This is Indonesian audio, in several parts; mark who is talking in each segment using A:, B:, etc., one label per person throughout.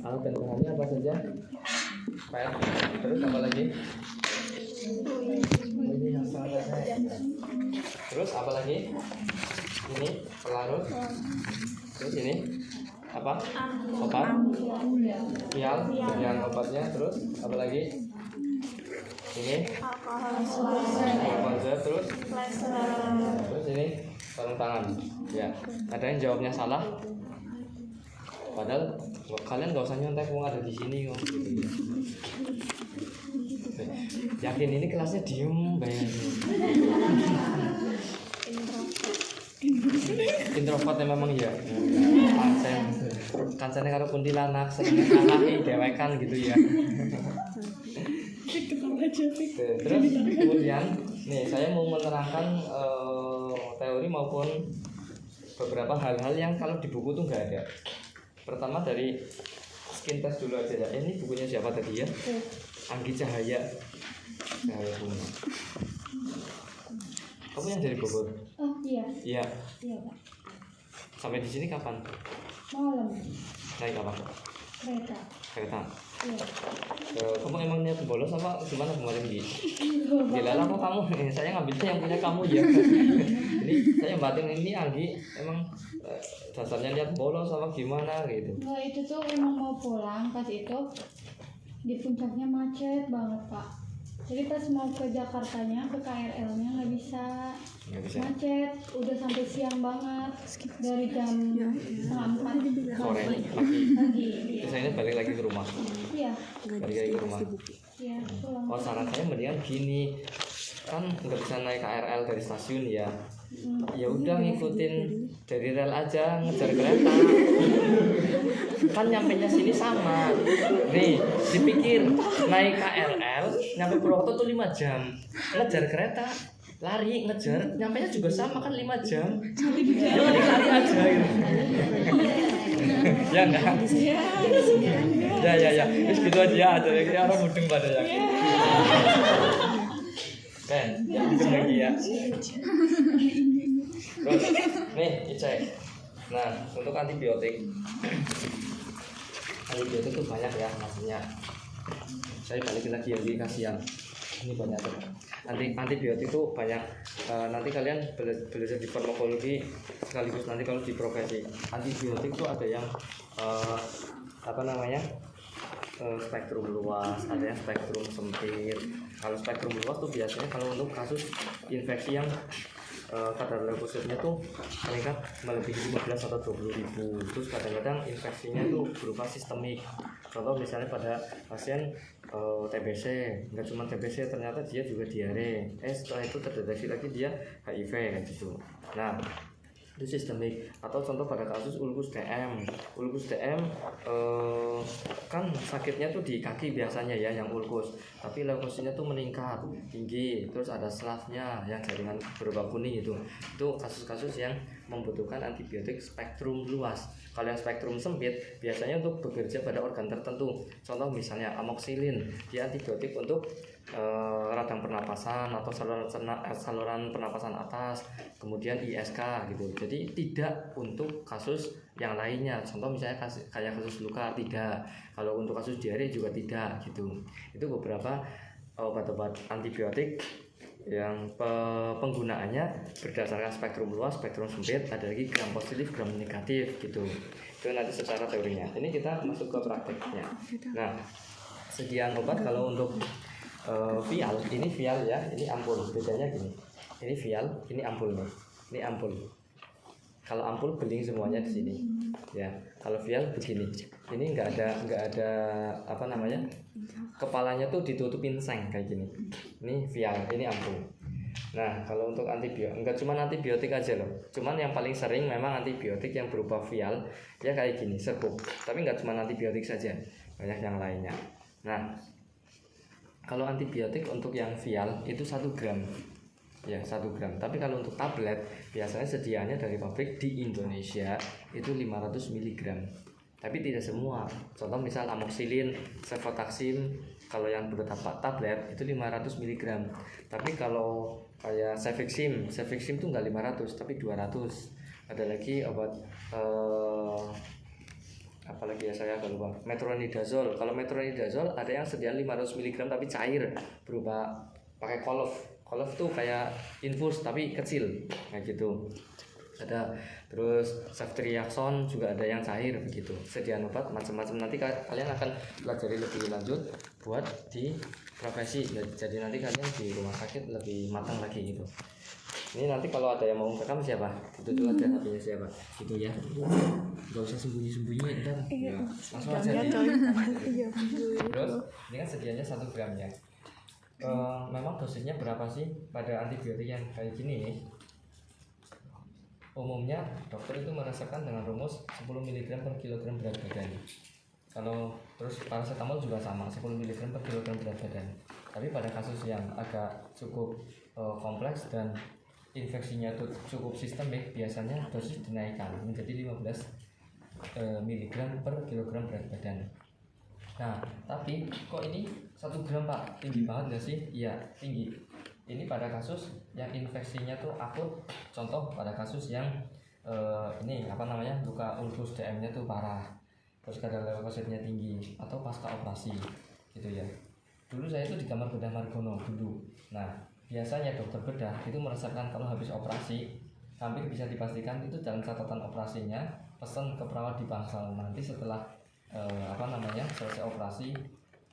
A: Alat dan bahannya apa saja? Pet. Terus apa lagi? Ini yang sangat. Terus apa lagi? Ini pelarut. Terus ini apa? Obat. Vial dengan obatnya. Terus apa lagi? Ini alkohol. Terus ini sarung tangan. Ya. Ada yang jawabnya salah? Padahal kalian gak usah nyontek, mau ada di sini kok. Yakin ini kelasnya diem bayangin. Introvert memang ya. Kancane karo kuntilanak sering ngalahi dewekan gitu ya. Terus kemudian nih saya mau menerangkan teori maupun beberapa hal-hal yang kalau di buku tuh nggak ada. Pertama dari skin test dulu aja ya. Ini bukunya siapa tadi ya? Anggi Cahaya. Cahaya Bunga. Kamu yang dari Bogor?
B: Oh iya.
A: Iya.
B: Iya Pak.
A: Sampai di sini kapan?
B: Malam.
A: Naik apa?
B: Kereta.
A: Kereta.
B: Iya.
A: Kamu emang niat bolos apa gimana kemarin Gi? Gila lah kok kamu, saya ngambilnya yang punya kamu ya. Ini saya batin ini Anggi emang dasarnya niat bolos apa gimana gitu.
B: Nah itu tuh emang mau pulang, pas itu di puncaknya macet banget Pak. Jadi pas mau ke Jakartanya, ke KRL-nya nggak bisa.
A: Nggak bisa.
B: Macet, udah sampai siang banget. Dari jam 3:30
A: Sore
B: pagi.
A: pagi.
B: Iya.
A: Terus saya balik lagi ke rumah.
B: Iya.
A: Balik lagi ke rumah.
B: Iya, pulang.
A: Oh saran saya mendingan gini, kan nggak bisa naik KRL dari stasiun ya. Ya udah ngikutin dari rel aja, ngejar kereta. Kan nyampenya sini sama. Nih, dipikir naik KRL nyampe Purwokerto tuh 5 jam. Ngejar kereta, lari ngejar, nyampenya juga sama kan 5 jam. Ya mending lari aja gitu. Ya enggak? Ya. Terus gitu aja ada yang orang mudeng pada yang. Yang mudeng lagi ya. Terus, nih dicek. Nah, untuk antibiotik itu banyak ya maksudnya. Saya balikin lagi ya, kasihan. Ini banyak tuh. Antibiotik itu banyak. Nanti kalian belajar di farmakologi sekaligus nanti kalau di profesi. Antibiotik itu ada yang spektrum luas, ada yang spektrum sempit. Kalau spektrum luas tuh biasanya kalau untuk kasus infeksi yang kadar leukositnya tuh meningkat melebihi 15 atau 20 ribu. Terus kadang-kadang infeksinya tuh berupa sistemik. Contoh misalnya pada pasien TBC, nggak cuma TBC, ternyata dia juga diare. Setelah itu terdeteksi lagi dia HIV kayak gitu. Nah, itu sistemik. Atau contoh pada kasus ulkus DM. Ulkus DM kan sakitnya tuh di kaki biasanya ya yang ulkus, tapi leukositnya tuh meningkat tinggi, terus ada slavnya yang jaringan berubah kuning itu kasus-kasus yang membutuhkan antibiotik spektrum luas. Kalau yang spektrum sempit biasanya untuk bekerja pada organ tertentu. Contoh misalnya amoxicillin, dia antibiotik untuk radang pernapasan atau saluran pernapasan atas, kemudian ISK gitu. Jadi tidak untuk kasus yang lainnya. Contoh misalnya kayak kasus luka tidak. Kalau untuk kasus diare juga tidak gitu. Itu beberapa obat-obat antibiotik yang penggunaannya berdasarkan spektrum luas, spektrum sempit, ada lagi gram positif, gram negatif gitu. Itu nanti secara teorinya. Ini kita masuk ke prakteknya. Nah, sediaan obat kalau untuk vial, ini vial ya, ini ampul. Bedanya gini. Ini vial, ini ampul nih. Ini ampul. Kalau ampul beling semuanya di sini. Ya, kalau vial begini. Ini enggak ada kepalanya tuh ditutupin seng kayak gini. Ini vial, ini ampul. Nah, kalau untuk antibiotik, enggak cuma antibiotik aja loh. Cuman yang paling sering memang antibiotik yang berupa vial, ya kayak gini, serbuk. Tapi enggak cuma antibiotik saja, banyak yang lainnya. Nah, kalau antibiotik untuk yang vial itu 1 gram. Ya, 1 gram. Tapi kalau untuk tablet, biasanya sediaannya dari pabrik di Indonesia itu 500 mg. Tapi tidak semua. Contoh misal amoxicillin, cefotaxime, kalau yang berupa tablet itu 500 mg. Tapi kalau kayak cefixime itu enggak 500 tapi 200. Ada lagi obat apalagi ya saya agak lupa, metronidazole. Kalau metronidazole ada yang sediaan 500 mg tapi cair berupa pakai kolov tuh kayak infus tapi kecil kayak gitu ada. Terus ceftriaxone juga ada yang cair begitu, sediaan obat macam-macam. Nanti kalian akan pelajari lebih lanjut buat di profesi, jadi nanti kalian di rumah sakit lebih matang lagi gitu. Ini nanti kalau ada yang mau rekam siapa? Itu dulu aja HP-nya siapa? Gitu ya. Gak usah sembunyi-sembunyi ntar. Ya, langsung aja. Terus ini kan sedianya 1 gram ya. Memang dosisnya berapa sih pada antibiotik yang kayak gini nih? Umumnya dokter itu merasakan dengan rumus 10 mg per kilogram berat badan. Kalau terus paracetamol juga sama 10 mg per kilogram berat badan. Tapi pada kasus yang agak cukup kompleks dan infeksinya itu cukup sistemik, biasanya dosis dinaikkan menjadi 15 mg per kilogram berat badan. Nah, tapi kok ini 1 gram Pak? Tinggi banget nggak sih? Iya, tinggi. Ini pada kasus yang infeksinya tuh akut. Contoh pada kasus yang ini apa namanya, luka ulkus DM-nya tuh parah, terus kadar leukositnya tinggi, atau pasca operasi gitu ya. Dulu saya itu di kamar bedah Margono dulu. Nah, biasanya dokter bedah itu merasakan kalau habis operasi, hampir bisa dipastikan itu dalam catatan operasinya pesan ke perawat di bangsal, nanti setelah selesai operasi,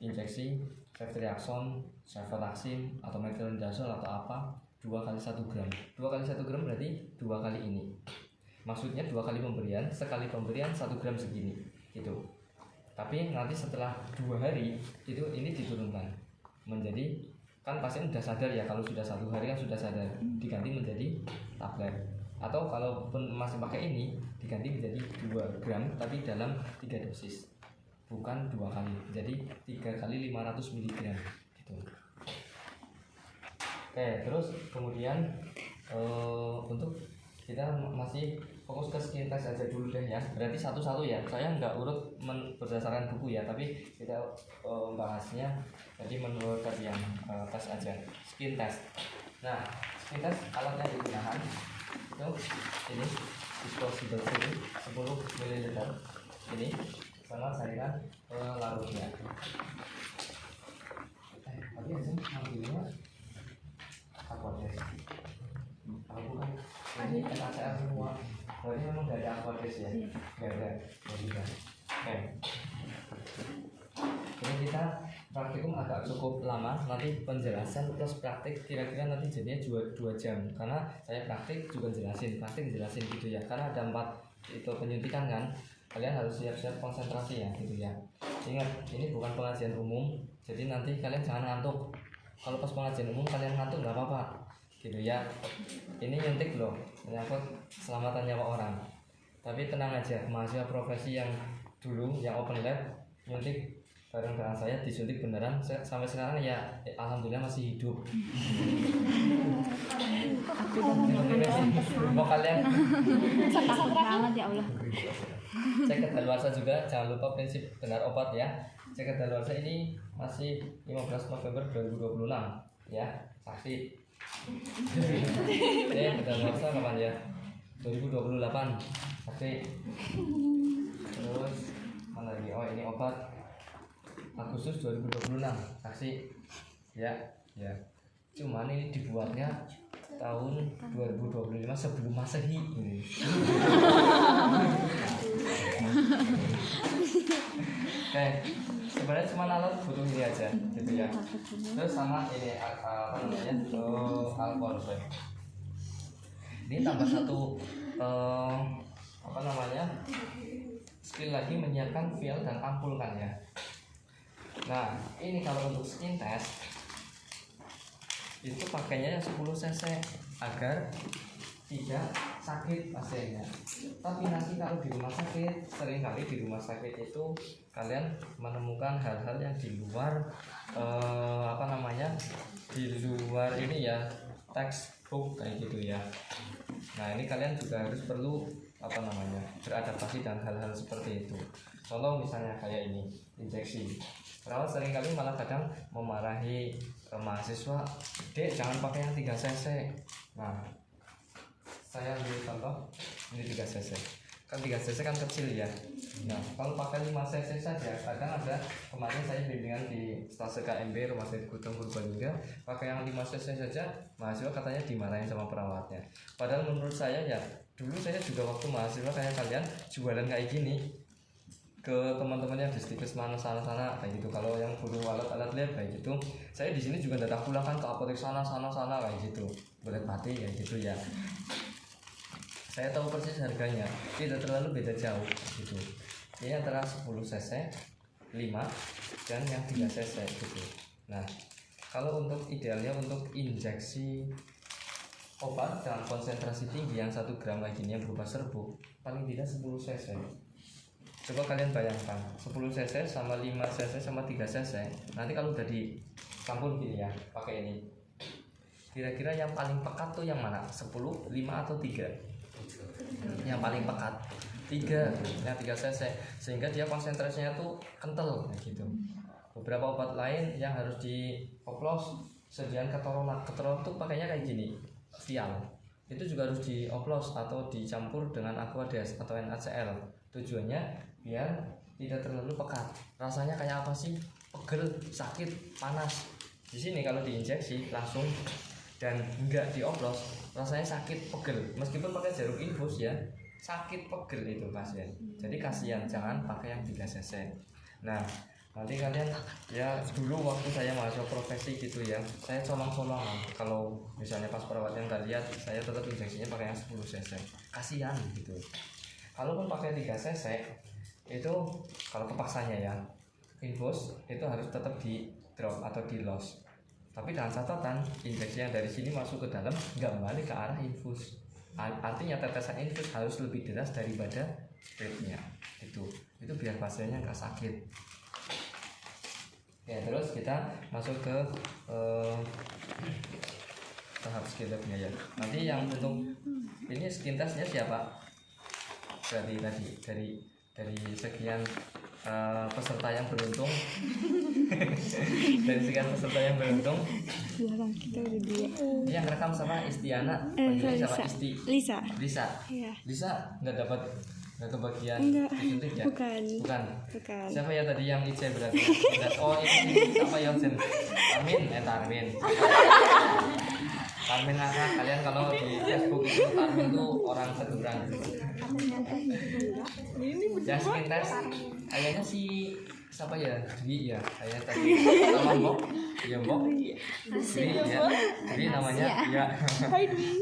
A: injeksi ceftriaxone, cefalexin atau metronidazole atau apa 2 kali 1 gram. 2 kali 1 gram berarti 2 kali ini. Maksudnya 2 kali pemberian, sekali pemberian 1 gram segini gitu. Tapi nanti setelah 2 hari itu ini diturunkan menjadi, kan pasien sudah sadar ya, kalau sudah 1 hari kan sudah sadar, diganti menjadi tablet. Atau kalaupun masih pakai ini, diganti menjadi 2 gram tapi dalam 3 dosis, bukan 2 kali, jadi 3 kali 500 mg gitu. Oke, terus kemudian untuk kita masih fokus ke skin test aja dulu deh ya. Berarti satu-satu ya, saya nggak urut berdasarkan buku ya, tapi kita bahasnya jadi menurut yang tes aja, skin test. Nah, skin test alat yang digunakan itu ini disposable ini 10 ml ini sama cairan larutnya. Tapi yang sini ambilnya aquades. Kalau bukan ini NaCl semua, berarti memang nggak ada aquades ya? Nggak ada. Oke. Ini kita praktikum agak cukup lama, nanti penjelasan plus praktik kira-kira nanti jadinya 2 jam, karena saya praktik juga jelasin gitu ya, karena ada 4 itu penyuntikan kan, kalian harus siap-siap konsentrasi ya gitu ya. Ingat, ini bukan pengajian umum, jadi nanti kalian jangan ngantuk. Kalau pas pengajian umum kalian ngantuk nggak apa-apa gitu ya. Ini nyuntik loh, menyangkut keselamatan nyawa orang. Tapi tenang aja, mahasiswa profesi yang dulu yang open lab nyuntik bareng dengan saya, disuntik beneran sampai sekarang ya, alhamdulillah masih hidup.
C: Aku udah
A: Mau kalian
C: banget ya Allah.
A: cek kedaluarsa juga, jangan lupa prinsip benar obat ya. Cek kedaluarsa ini masih 15 November 2026 ya, saksi. Kedaluarsa kapan ya? 2028 saksi. Terus mana lagi? Oh, ini obat Agustus 2026 saksi ya. Cuman ini dibuatnya tahun 2025 sebelum Masehi ini. Oke, sebenarnya cuma alat butuh ini aja gitu ya. Terus sama ini apa namanya, alkohol. Ini tambah satu apa namanya, skill lagi, menyiapkan vial dan ampul kan ya. Nah, ini kalau untuk skin test itu pakainya 10 cc agar tidak sakit pasiennya. Tapi nanti kalau di rumah sakit, seringkali di rumah sakit itu kalian menemukan hal-hal yang di luar di luar ini ya, textbook kayak gitu ya. Nah, ini kalian juga harus perlu beradaptasi dan hal-hal seperti itu. Contoh misalnya kayak ini, injeksi. Perawat seringkali malah kadang memarahi mahasiswa, "Dek, jangan pakai yang 3 cc." Nah, saya ambil contoh, ini 3 cc. kan 3 cc kan kecil ya. Nah kalau pakai 5 cc saja, kadang ada kemarin saya bimbingan di stase KMB Rumah Sakit Gudang Purbalingga, pakai yang 5 cc saja mahasiswa katanya dimarahin sama perawatnya. Padahal menurut saya ya, dulu saya juga waktu mahasiswa kayak kalian jualan kayak gini ke teman-teman yang di stikes mana sana kayak gitu. Kalau yang butuh alat-alat lab kayak gitu, saya di sini juga datang pulang kan ke apotek sana kayak gitu, boleh mati kayak gitu ya. Saya tahu persis harganya, tidak terlalu beda jauh gitu. Ini antara 10 cc 5 dan yang 3 cc gitu. Nah kalau untuk idealnya untuk injeksi obat dengan konsentrasi tinggi yang 1 gram kayak gini yang berupa serbuk, paling tidak 10 cc. Coba kalian bayangkan 10 cc sama 5 cc sama 3 cc. Nanti kalau udah dicampur gini ya, pakai ini, kira-kira yang paling pekat tuh yang mana? 10, 5 atau 3? Yang paling pekat 3, yang 3 cc, sehingga dia konsentrasinya tuh kental gitu. Beberapa obat lain yang harus dioplos, sediaan keteron tuh pakainya kayak gini, vial. Itu juga harus dioplos atau dicampur dengan Aquades atau NaCl. Tujuannya biar tidak terlalu pekat. Rasanya kayak apa sih? Pegel, sakit, panas. Di sini kalau diinjeksi langsung dan enggak dioplos, rasanya sakit, pegel. Meskipun pakai jarum infus ya, sakit, pegel itu pasien. Jadi kasihan, jangan pakai yang 3 cc. Nah nanti kalian ya, dulu waktu saya mahasiswa profesi gitu ya, saya colong-colongan. Kalau misalnya pas perawatnya nggak lihat, saya tetap injeksinya pakai yang 10 cc. Kasihan gitu. Kalaupun pakai 3 cc itu, kalau kepaksanya ya, infus itu harus tetap di drop atau di loss. Tapi dengan catatan injeksi yang dari sini masuk ke dalam nggak balik ke arah infus. Artinya tetesan infus harus lebih deras daripada ritnya. Itu biar pasiennya nggak sakit. Ya terus kita masuk ke tahap skill labnya ya. Nanti yang untuk ini skin testnya siapa? Berarti tadi dari sekian peserta yang beruntung dari sekian peserta yang beruntung,
C: belakang kita udah 2.
A: ini yang rekam sama Istiana, panggilnya siapa?
C: Lisa. Iya.
A: Lisa nggak kebagian
C: Enggak.
A: disuntik ya?
C: Bukan.
A: Siapa ya tadi yang IC berarti? Oh ini siapa ya? Tarmin. Tarmin Aka, kalian kalau di Facebook itu Tarmin tuh orang Kedurang. Yang skin test kayaknya si siapa ya? Dwi ya, kayak tadi sama Mbok. Iya Mbok. Dwi ya. Dwi namanya ya. Hai Dwi.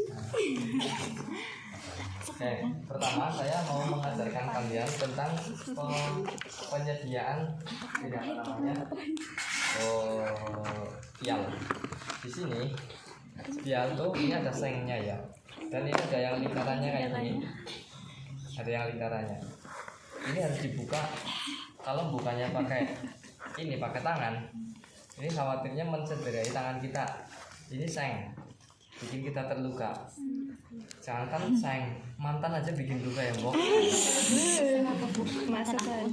A: Oke, pertama saya mau mengajarkan kalian tentang penyediaan tidak namanya vial. Di sini vial tuh ini ada sengnya ya, dan ini ada yang lingkarannya kayak gini, ada yang lingkarannya. Ini harus dibuka. Kalau bukanya pakai tangan, ini khawatirnya mencederai tangan kita. Ini seng, bikin kita terluka. Jangankan seng, mantan aja bikin luka ya Mbok.
C: Masukkan.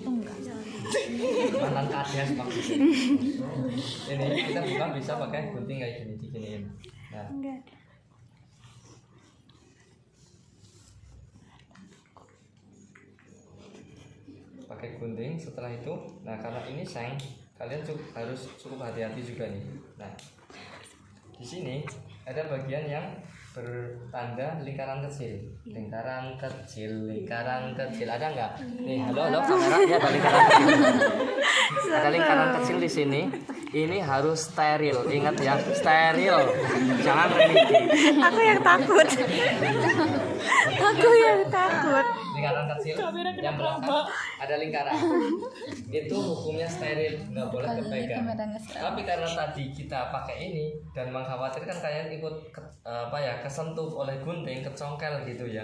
A: Mantan kades maksudnya. Ini kita buka bisa pakai gunting kayak gini, diginiin. Nah, pakai gunting. Setelah itu, nah karena ini seng, kalian harus cukup hati-hati juga nih. Nah, di sini ada bagian yang bertanda lingkaran kecil. Lingkaran kecil ada nggak? Nih, halo kamera, ini ada lingkaran kecil. Ada lingkaran kecil di sini. Ini harus steril, ingat ya, steril. Jangan remedi.
C: Aku yang takut.
A: Lingkaran kecil yang belakang ada lingkaran. Itu hukumnya steril, nggak boleh kepegang. Tapi karena tadi kita pakai ini dan mengkhawatirkan kalian ikut kesentuh oleh gunting, kecongkel gitu ya,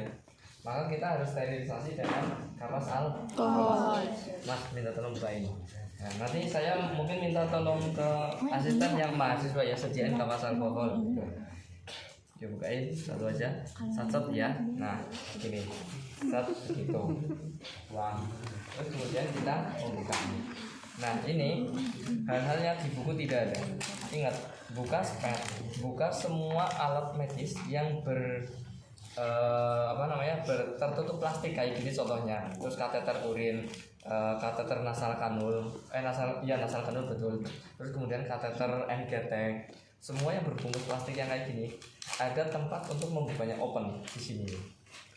A: maka kita harus sterilisasi dengan kapas alkohol. Mas minta tolong buka ini. Nah, nanti saya mungkin minta tolong ke asisten yang mahasiswa ya, sediain kapas alkohol. Coba bukain satu aja, satu ya. Nah, gini, satu gitu, wah. Terus kemudian kita membuka. Nah, ini hal-hal yang di buku tidak ada. Ingat, buka semua alat medis yang tertutup plastik kayak gini contohnya. Terus kateter urin, kateter nasal kanul, nasal kanul betul. Terus kemudian kateter NGT, semua yang berbungkus plastik yang kayak gini ada tempat untuk membukanya open di sini.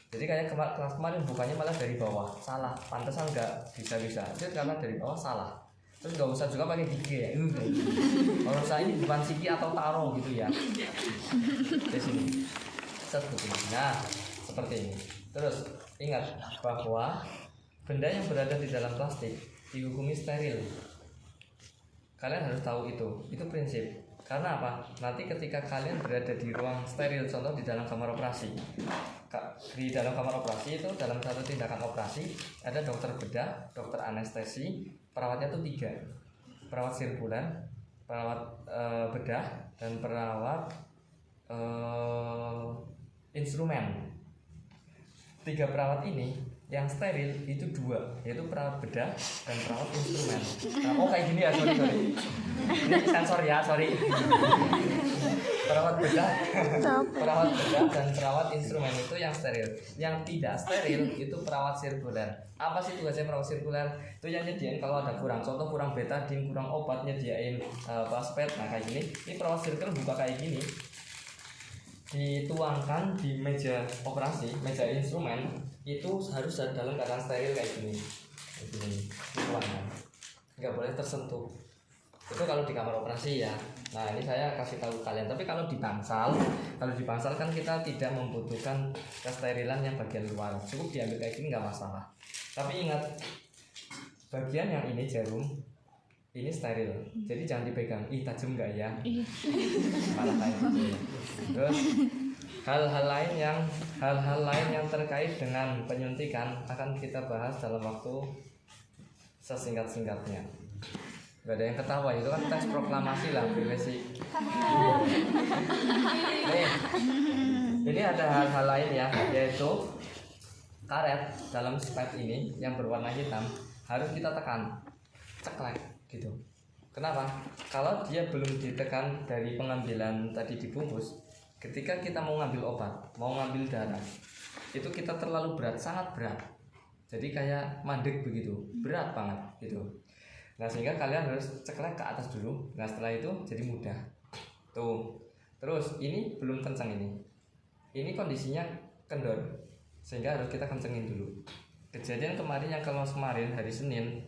A: Jadi kayak kelas kemarin bukanya malah dari bawah, salah, pantesan nggak bisa-bisa. Itu karena dari bawah salah. Terus nggak usah juga pakai gigi ya. Kalau saya ini bukan siki atau taro gitu ya. Di sini. Nah, seperti ini. Terus ingat bahwa benda yang berada di dalam plastik dihukumi steril. Kalian harus tahu itu prinsip. Karena apa? Nanti ketika kalian berada di ruang steril, contoh di dalam kamar operasi. Di dalam kamar operasi itu dalam satu tindakan operasi ada dokter bedah, dokter anestesi, perawatnya tuh 3. Perawat sirkuler, perawat bedah, dan perawat instrumen. 3 perawat ini yang steril itu 2, yaitu perawat bedah dan perawat instrumen. Nah, kayak gini ya, sorry. Ini sensor ya, sorry. Perawat bedah dan perawat instrumen itu yang steril. Yang tidak steril itu perawat sirkuler. Apa sih tugasnya perawat sirkuler? Itu yang nyediain kalau ada kurang, contoh kurang betadin, kurang obat, nyediain paspet. Nah kayak gini, ini perawat sirkuler buka kayak gini, dituangkan di meja operasi, meja instrumen, itu harus dalam keadaan steril kayak gini, dituangkan, nggak boleh tersentuh. Itu kalau di kamar operasi ya. Nah ini saya kasih tahu kalian. Tapi kalau di bangsal kan kita tidak membutuhkan kesterilan yang bagian luar, cukup diambil kayak gini nggak masalah. Tapi ingat, bagian yang ini jarum ini steril, jadi jangan dipegang. Tajam nggak ya? Malah kayak gitu ya. Terus hal-hal lain yang terkait dengan penyuntikan akan kita bahas dalam waktu sesingkat-singkatnya. Gak ada yang ketawa, itu kan tes proklamasi lah, Besi. Ini ada hal-hal lain ya, yaitu karet dalam spet ini yang berwarna hitam harus kita tekan, ceklek gitu. Kenapa? Kalau dia belum ditekan dari pengambilan tadi dibungkus, ketika kita mau ngambil obat, mau ngambil darah, itu kita terlalu berat, sangat berat. Jadi kayak mandek begitu, berat banget gitu. Nah sehingga kalian harus ceklek ke atas dulu. Nah setelah itu jadi mudah. Tuh. Terus ini belum kencang ini. Ini kondisinya kendor, sehingga harus kita kencengin dulu. Kejadian kemarin yang kemarin hari Senin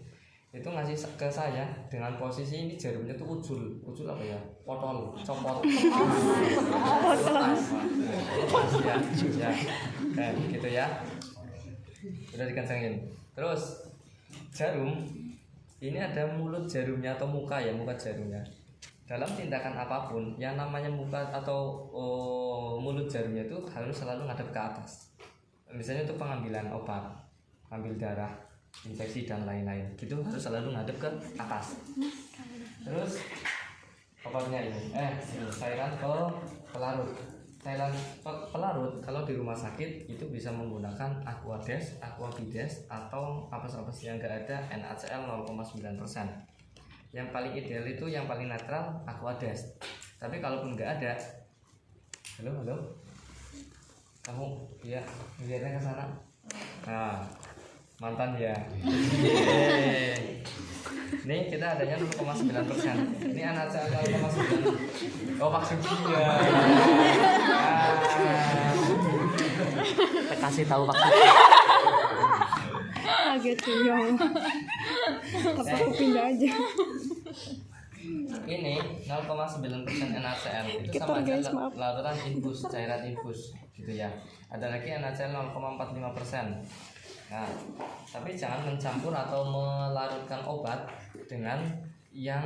A: itu ngasih ke saya dengan posisi ini jarumnya tuh ujul apa ya, potol, copot, ya, kayak gitu ya, udah dikencengin. Terus jarum ini ada mulut jarumnya atau muka jarumnya. Dalam tindakan apapun yang namanya muka atau mulut jarumnya itu harus selalu ngadep ke atas. Misalnya untuk pengambilan obat, ambil darah, infeksi dan lain-lain, gitu harus selalu ngadep ke atas. Terus obatnya ini, cairan pelarut. Cairan pelarut kalau di rumah sakit itu bisa menggunakan Aquades, Aquabides, atau apa yang enggak ada NaCl 0,9%. Yang paling ideal itu yang paling netral Aquades. Tapi kalaupun enggak ada, halo, kamu ya lihatnya ke sana. Nah, mantan ya. Ini kita adanya 0,9%. Ini NaCl 0,9. Oh maksudnya. Kita kasih tahu Pak.
C: Kaget tuh ya. Apa aku pindah aja.
A: Ini 0,9% NaCl itu sama aja larutan infus, cairan infus gitu ya. Ada lagi NaCl 0,45%. Nah, tapi jangan mencampur atau melarutkan obat dengan yang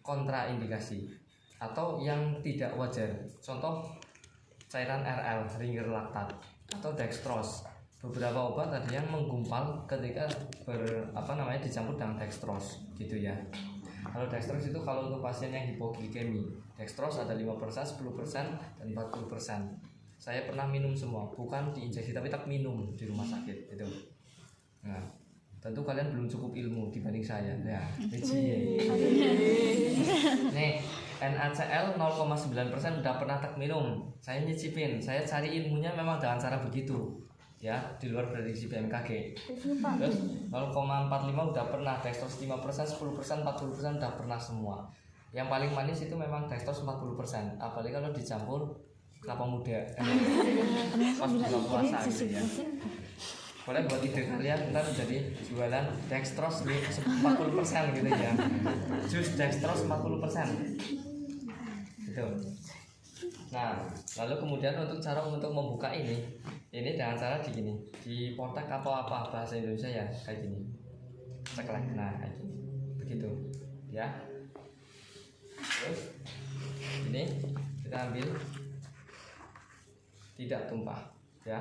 A: kontraindikasi atau yang tidak wajar. Contoh cairan RL, ringer laktat, atau dextrose. Beberapa obat ada yang menggumpal ketika dicampur dengan dextrose gitu ya. Kalau dextrose itu kalau untuk pasien yang hipoglikemi, dextrose ada 5%, 10%, dan 40%. Saya pernah minum semua, bukan diinjeksi tapi tak minum di rumah sakit itu. Nah, tentu kalian belum cukup ilmu dibanding saya. Ya, nih NaCl 0,9% udah pernah tak minum. Saya nyicipin, saya cari ilmunya memang dengan cara begitu. Ya, di luar prediksi BMKG. Terus 0,45 udah pernah, dextrose 5%, 10%, 40% udah pernah semua. Yang paling manis itu memang dextrose 40%. Apalagi kalau dicampur kelapa muda. Pas buka puasa gitu ya. Boleh buat ide kalian ntar jadi jualan dextrose 40% gitu ya. Jus dextrose 40%. Gitu. Nah, lalu kemudian untuk cara untuk membuka ini dengan cara digini, di potek apa bahasa Indonesia ya kayak gini, ceklek, nah kayak gini, begitu, ya. Terus ini kita ambil tidak tumpah, ya,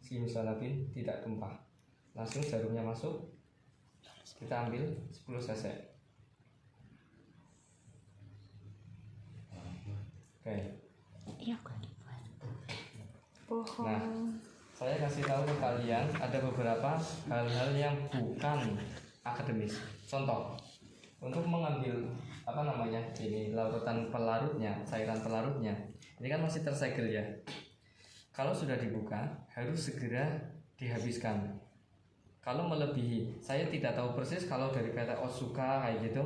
A: simsalabim tidak tumpah, langsung jarumnya masuk, kita ambil 10 cc. Oke. Nah, saya kasih tahu ke kalian ada beberapa hal-hal yang bukan akademis. Contoh, untuk mengambil ini larutan pelarutnya, cairan pelarutnya, ini kan masih tersegel ya. Kalau sudah dibuka harus segera dihabiskan. Kalau melebihi, saya tidak tahu persis kalau dari PT Otsuka kayak gitu,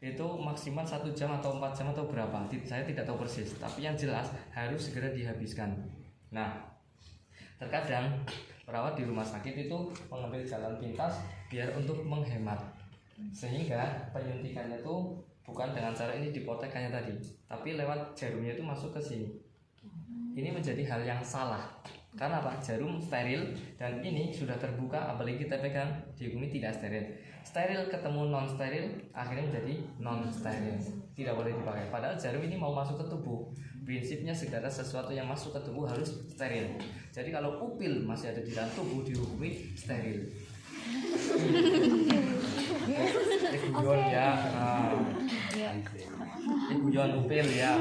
A: itu maksimal 1 jam atau 4 jam atau berapa, saya tidak tahu persis. Tapi yang jelas harus segera dihabiskan. Nah, terkadang perawat di rumah sakit itu mengambil jalan pintas biar untuk menghemat, sehingga penyuntikannya tuh bukan dengan cara ini dipotek kayak tadi, tapi lewat jarumnya itu masuk ke sini. Ini menjadi hal yang salah. Karena apa? Jarum steril dan ini sudah terbuka, apalagi kita pegang dihukumi tidak steril. Steril ketemu non steril akhirnya menjadi non steril, tidak boleh dipakai. Padahal jarum ini mau masuk ke tubuh, prinsipnya segala sesuatu yang masuk ke tubuh harus steril. Jadi kalau upil masih ada di dalam tubuh dihukumi steril. Guyon ya, guyon upil ya,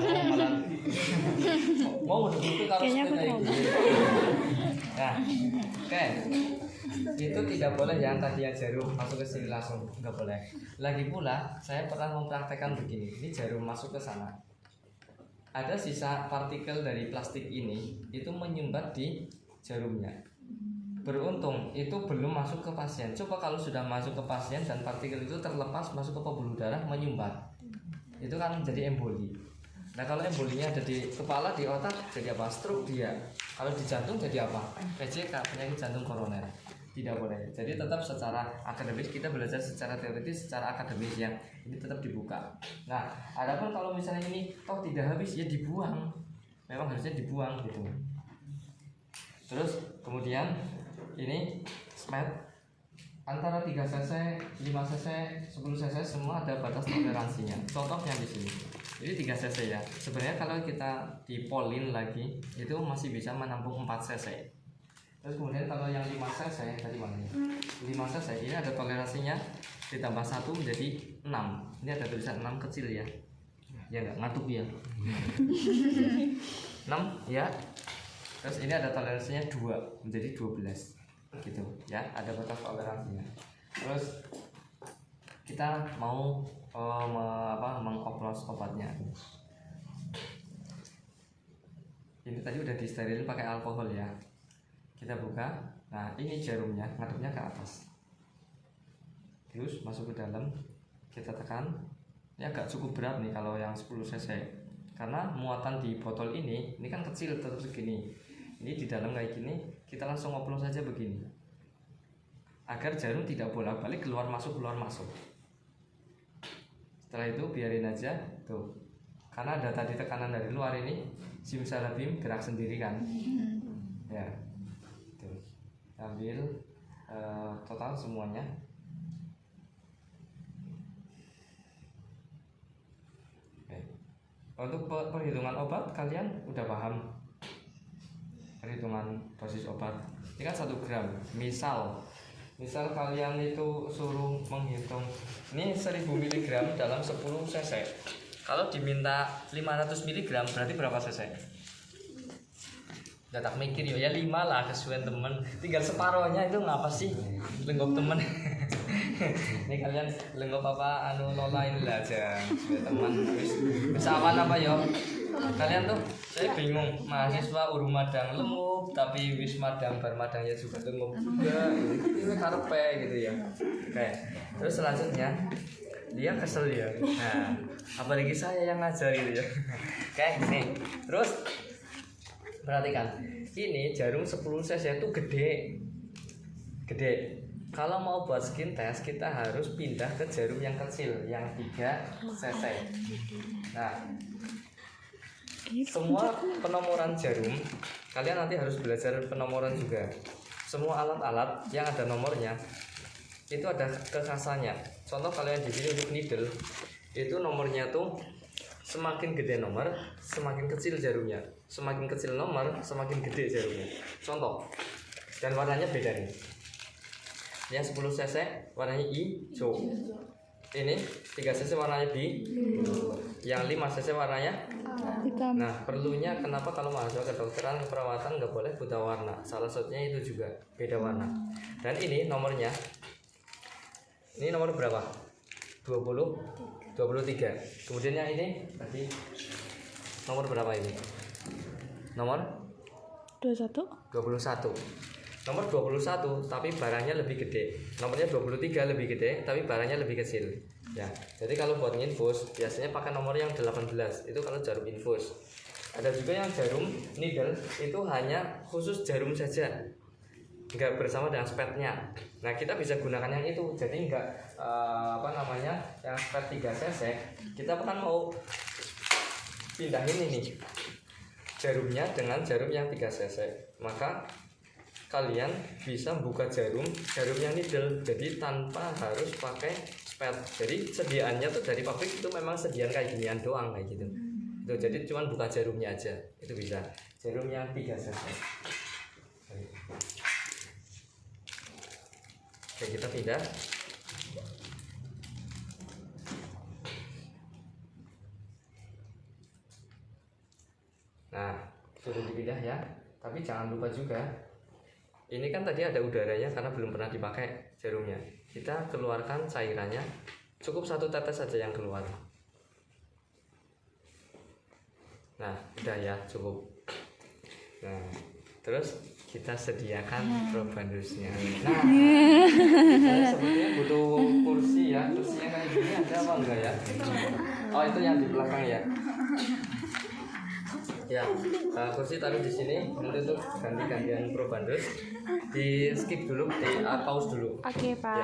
A: mau begitu kalau sudah nah, oke. Itu tidak boleh yang tadi yang jarum masuk ke sini langsung, nggak boleh. Lagi pula saya pernah mempraktekkan begini, ini jarum masuk ke sana, ada sisa partikel dari plastik ini itu menyumbat di jarumnya. Beruntung itu belum masuk ke pasien. Coba kalau sudah masuk ke pasien dan partikel itu terlepas masuk ke pembuluh darah menyumbat, itu kan jadi emboli. Nah kalau embolinya ada di kepala, di otak, jadi apa? Stroke dia. Kalau di jantung jadi apa? PJK, penyakit jantung koroner. Tidak boleh. Jadi tetap secara akademis, kita belajar secara teoritis, secara akademis ya. Ini tetap dibuka. Nah, adapun kalau misalnya ini toh tidak habis ya dibuang. Memang harusnya dibuang gitu. Terus kemudian ini smet antara 3 cc, 5 cc, 10 cc semua ada batas toleransinya. Contohnya di sini. Ini 3 cc ya. Sebenarnya kalau kita dipolin lagi itu masih bisa menampung 4 cc. Terus kemudian kalau yang 5 cc tadi mana ya? 5 cc ini ada toleransinya ditambah 1 menjadi 6. Ini ada tulisan 6 kecil ya. Ya enggak ngantuk ya. 6 ya. Terus ini ada toleransinya 2 menjadi 12 gitu ya, ada batas toleransinya. Terus kita mau mengoplos obatnya. Ini tadi udah disterilin pakai alkohol ya. Kita buka. Nah, ini jarumnya ngadepnya ke atas. Terus masuk ke dalam. Kita tekan. Ini agak cukup berat nih kalau yang 10 cc. Karena muatan di botol ini kan kecil tetap segini. Ini di dalam kayak gini, kita langsung oplos saja begini. Agar jarum tidak bolak-balik keluar masuk. Setelah itu biarin aja tuh. Karena ada tadi tekanan dari luar ini, simsalabim gerak sendiri kan. Ya. Tuh. Ambil total semuanya. Oke. Untuk perhitungan obat kalian udah paham? Perhitungan dosis obat ini kan 1 gram. Misal kalian itu suruh menghitung ini 1000 mg dalam 10 cc. Kalau diminta 500 mg berarti berapa cc? Udah tak mikir ya 5 lah kesuwen temen. Tinggal separohnya itu ngapa sih lenggok temen. Ini kalian lenggok apa anu Lola ini lah aja biar teman bisa aman apa yo. Kalian tuh saya bingung mahasiswa urung madang lengup tapi wis madang bar madang ya juga lengup juga ini karepe gitu ya. Oke. Terus selanjutnya dia kesel ya. Nah, apalagi saya yang ngajar gitu ya. Oke, nih. Terus perhatikan. Ini jarum 10 cc itu gede. Gede. Kalau mau buat skin test kita harus pindah ke jarum yang kecil yang 3 cc. Nah, semua penomoran jarum kalian nanti harus belajar penomoran juga. Semua alat-alat yang ada nomornya itu ada kekhasannya. Contoh kalian di sini untuk needle itu nomornya tuh semakin gede nomor semakin kecil jarumnya, semakin kecil nomor semakin gede jarumnya. Contoh, dan warnanya beda nih. Yang 10 cc warnanya hijau, ini 3 cc warnanya biru, yang 5 cc warnanya
C: hitam.
A: Nah, perlunya kenapa kalau mahasiswa kedokteran keperawatan nggak boleh buta warna? Salah satunya itu juga beda warna. Dan ini nomornya, ini nomor berapa? 23. Kemudian yang ini tadi nomor berapa ini? Nomor
C: 21.
A: 21. Nomor 21 tapi barangnya lebih gede. Nomornya 23 lebih gede tapi barangnya lebih kecil. Ya, jadi kalau buat infus biasanya pakai nomor yang 18. Itu kalau jarum infus. Ada juga yang jarum needle itu hanya khusus jarum saja, nggak bersama dengan spetnya. Nah, kita bisa gunakan yang itu. Jadi nggak yang spet 3 cc. Kita kan mau pindahin ini jarumnya dengan jarum yang 3 cc. Maka kalian bisa buka jarumnya needle, jadi tanpa harus pakai spet. Jadi sediaannya tuh dari pabrik itu memang sediaan kayak ginian doang kayak gitu. Itu jadi cuman buka jarumnya aja, itu bisa. Jarum yang 3 cc. Oke, kita pindah. Nah, sudah dipindah ya. Tapi jangan lupa juga, ini kan tadi ada udaranya karena belum pernah dipakai jarumnya. Kita keluarkan cairannya, cukup 1 tetes saja yang keluar. Nah, udah ya, cukup. Nah, terus kita sediakan probandusnya. Nah, saya sebenarnya butuh kursi ya. Kursinya kayak gini ada apa enggak ya? Oh, itu yang di belakang ya. Ya, kursi taruh di sini. Nanti untuk ganti-gantian probandus di skip dulu, di pause dulu.
C: Oke, Pak.